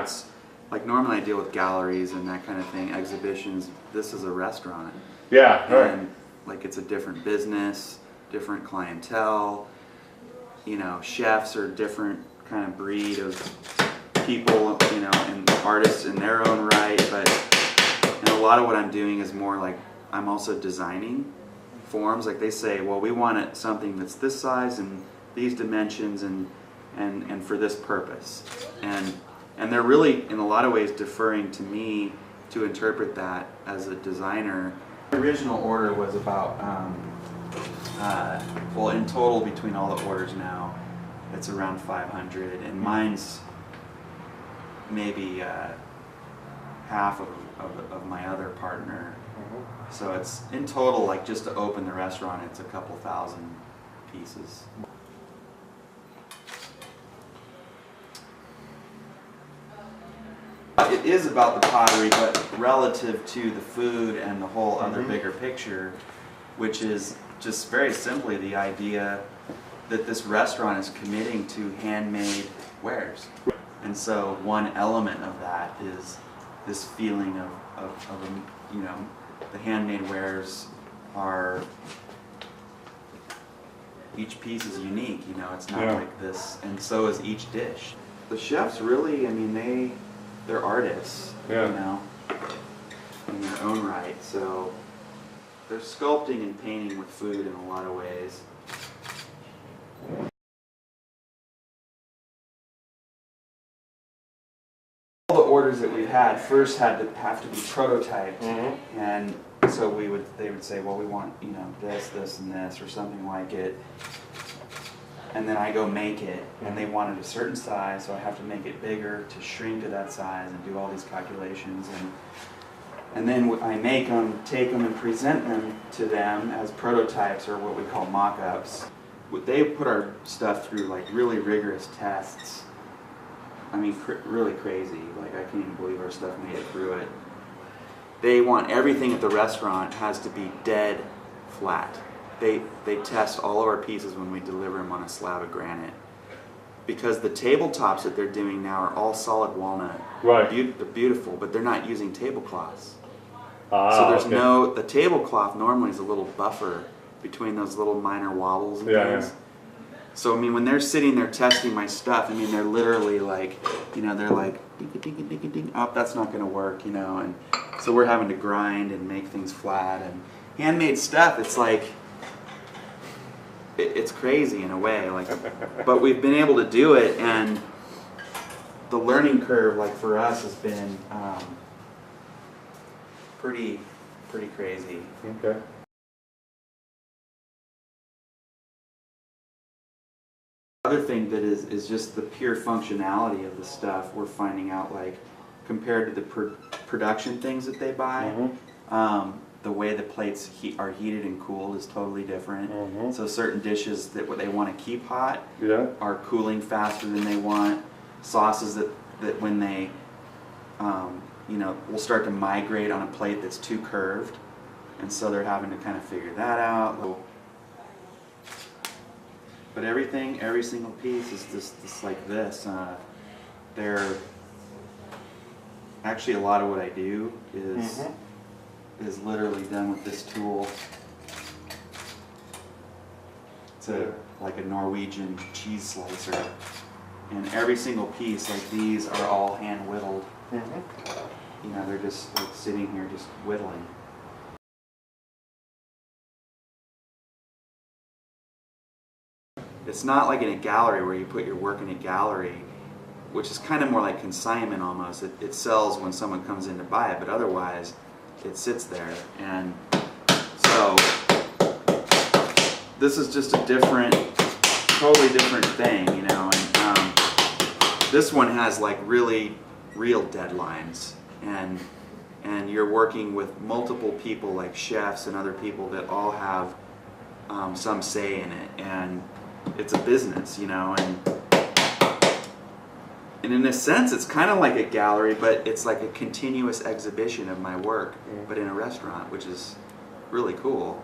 it's like normally I deal with galleries and that kind of thing, exhibitions. This is a restaurant. Yeah, right. And like it's a different business, different clientele. You know, chefs are different kind of breed of people, you know, and artists in their own right. But and a lot of what I'm doing is more like I'm also designing forms. Like they say, well, we want it something that's this size and these dimensions and for this purpose. And they're really, in a lot of ways, deferring to me to interpret that as a designer. The original order was about, well, in total between all the orders now, it's around 500, and mine's maybe half of my other partner. So it's in total, like just to open the restaurant, it's a couple thousand pieces. It is about the pottery, but relative to the food and the whole other bigger picture, which is just very simply the idea that this restaurant is committing to handmade wares. And so one element of that is this feeling of you know, the handmade wares are, each piece is unique, you know, it's not like this, and so is each dish. The chefs really, I mean, they're artists, you know, in their own right, so they're sculpting and painting with food in a lot of ways. All the orders that we've had first have to be prototyped, and so they would say, well, we want, you know, this, this, and this, or something like it. And then I go make it, and they wanted a certain size, so I have to make it bigger to shrink to that size and do all these calculations. And then I make them, take them, and present them to them as prototypes, or what we call mock-ups. They put our stuff through like really rigorous tests. I mean, really crazy. Like, I can't even believe our stuff made it through it. They want everything at the restaurant has to be dead flat. They test all of our pieces when we deliver them on a slab of granite. Because the tabletops that they're doing now are all solid walnut. Right. They're beautiful, but they're not using tablecloths. So there's the tablecloth normally is a little buffer between those little minor wobbles and things. So I mean, when they're sitting there testing my stuff, I mean, they're literally like, you know, they're like, ding, ding, ding, ding, oh, that's not going to work, you know. And so we're having to grind and make things flat. And handmade stuff, it's like, it's crazy in a way, like, but we've been able to do it, and the learning curve, like for us, has been pretty crazy. Okay. Other thing that is just the pure functionality of the stuff. We're finding out, like, compared to the production things that they buy, the way the plates are heated and cooled is totally different. So certain dishes that what they want to keep hot are cooling faster than they want. Sauces that when they, you know, will start to migrate on a plate that's too curved, and so they're having to kind of figure that out. But everything, every single piece is just like this. They're actually, a lot of what I do is literally done with this tool. It's like a Norwegian cheese slicer. And every single piece, like these, are all hand whittled. You know, they're just like sitting here just whittling. It's not like in a gallery where you put your work in a gallery, which is kind of more like consignment almost. It sells when someone comes in to buy it, but otherwise it sits there. And so this is just a totally different thing, you know. And this one has like really real deadlines, and you're working with multiple people, like chefs and other people that all have some say in it, and it's a business, you know. And in a sense, it's kind of like a gallery, but it's like a continuous exhibition of my work, but in a restaurant, which is really cool.